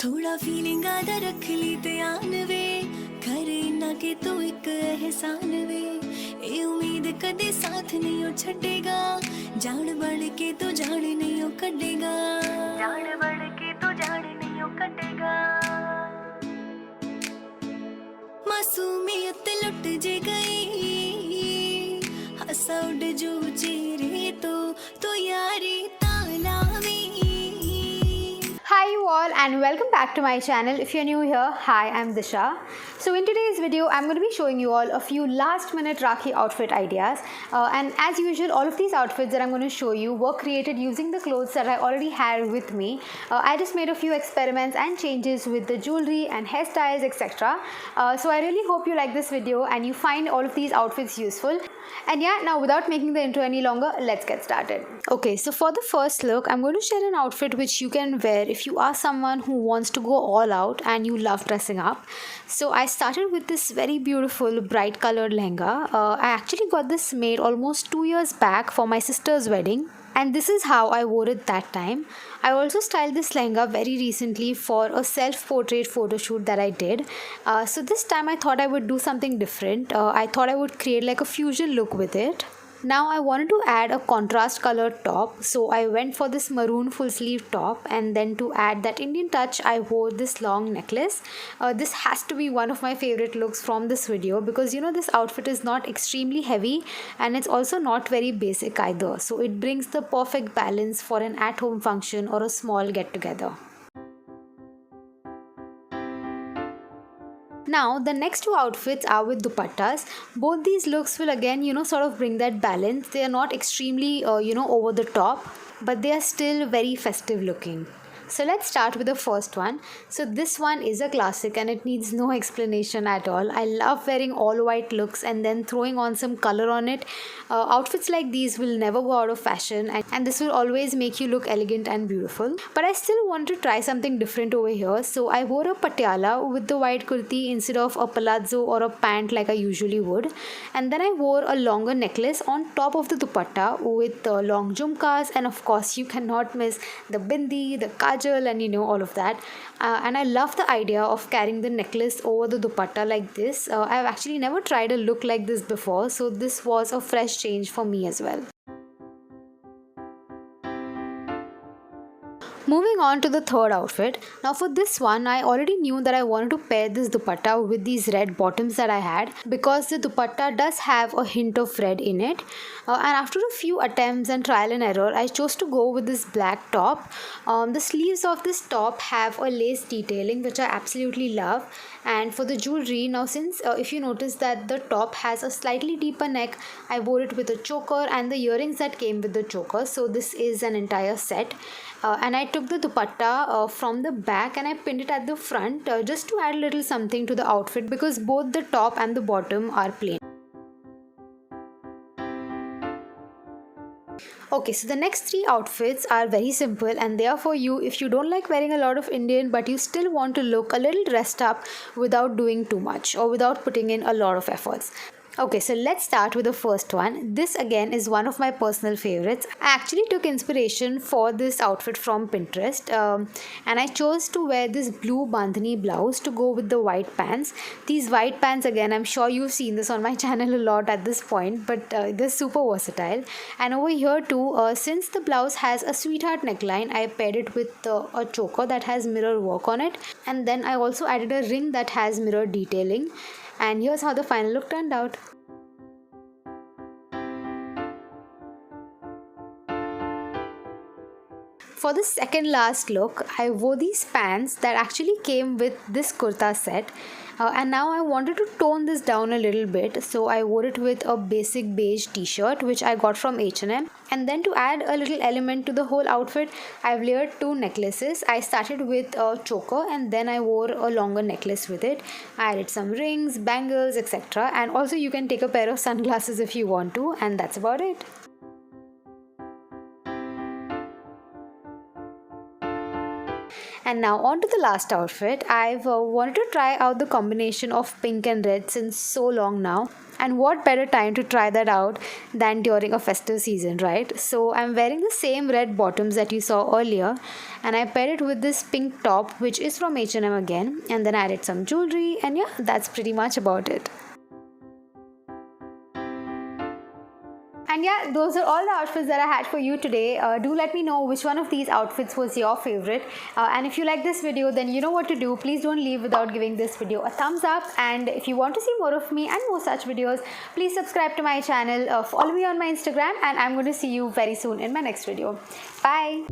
थोड़ा फीलिंग आदा रख ली ध्यान वे करे ना के तू एक एहसान वे ए उम्मीद कदे साथ नहीं ओ छड़ेगा जान बढ़ के तो जान नहीं ओ कटेगा जान बढ़ के तो जान नहीं ओ कटेगा मासूमियत लुट जे गई हंसा उड़ जो चेहरे तो यारी तालावी Hi you all and welcome back to my channel. If you're new here, hi, I'm Disha. So in today's video, I'm going to be showing you all a few last minute Rakhi outfit ideas. And as usual, all of these outfits that I'm going to show you were created using the clothes that I already had with me. I just made a few experiments and changes with the jewelry and hairstyles, etc. So I really hope you like this video and you find all of these outfits useful. And yeah, now without making the intro any longer, let's get started. Okay, so for the first look, I'm going to share an outfit which you can wear if you are someone who wants to go all out and you love dressing up. So I started with this very beautiful bright colored lehenga. I actually got this made almost 2 years back for my sister's wedding. And this is how I wore it that time. I also styled this lehenga very recently for a self-portrait photo shoot that I did. So this time I thought I would do something different. I thought I would create like a fusion look with it. Now I wanted to add a contrast colored top, so I went for this maroon full sleeve top, and then to add that Indian touch I wore this long necklace. This has to be one of my favorite looks from this video because you know this outfit is not extremely heavy and it's also not very basic either, so it brings the perfect balance for an at-home function or a small get-together. Now the next two outfits are with dupattas. Both these looks will again sort of bring that balance. They are not extremely over the top, but they are still very festive looking. So let's start with the first one. So this one is a classic and it needs no explanation at all. I love wearing all white looks and then throwing on some color on it. Outfits like these will never go out of fashion and this will always make you look elegant and beautiful. But I still want to try something different over here. So I wore a patiala with the white kurti instead of a palazzo or a pant like I usually would. And then I wore a longer necklace on top of the dupatta with long jhumkas, and of course you cannot miss the bindi, the kajal, and all of that. And I love the idea of carrying the necklace over the dupatta like this. I've actually never tried a look like this before, so this was a fresh change for me as well. Moving on to the third outfit. Now for this one, I already knew that I wanted to pair this dupatta with these red bottoms that I had because the dupatta does have a hint of red in it. And after a few attempts and trial and error, I chose to go with this black top. The sleeves of this top have a lace detailing which I absolutely love. And for the jewelry, now since if you notice that the top has a slightly deeper neck, I wore it with a choker and the earrings that came with the choker. So this is an entire set. And I took the dupatta from the back and I pinned it at the front just to add a little something to the outfit because both the top and the bottom are plain. Okay, so the next three outfits are very simple and they are for you if you don't like wearing a lot of Indian but you still want to look a little dressed up without doing too much or without putting in a lot of efforts. Okay, so let's start with the first one. This again is one of my personal favorites. I actually took inspiration for this outfit from Pinterest and I chose to wear this blue bandhani blouse to go with the white pants. These white pants again, I'm sure you've seen this on my channel a lot at this point, but they're super versatile. And over here too, since the blouse has a sweetheart neckline, I paired it with a choker that has mirror work on it, and then I also added a ring that has mirror detailing. And here's how the final look turned out. For the second last look, I wore these pants that actually came with this kurta set. And now I wanted to tone this down a little bit, so I wore it with a basic beige t-shirt which I got from H&M. And then to add a little element to the whole outfit, I've layered two necklaces. I started with a choker and then I wore a longer necklace with it. I added some rings, bangles, etc. And also you can take a pair of sunglasses if you want to, and that's about it. And now on to the last outfit. I've wanted to try out the combination of pink and red since so long now. And what better time to try that out than during a festive season, right? So I'm wearing the same red bottoms that you saw earlier, and I paired it with this pink top, which is from H&M again, and then I added some jewelry, and yeah, that's pretty much about it. And yeah, those are all the outfits that I had for you today. Do let me know which one of these outfits was your favorite. And if you like this video, then you know what to do. Please don't leave without giving this video a thumbs up. And if you want to see more of me and more such videos, please subscribe to my channel, follow me on my Instagram, and I'm going to see you very soon in my next video. Bye.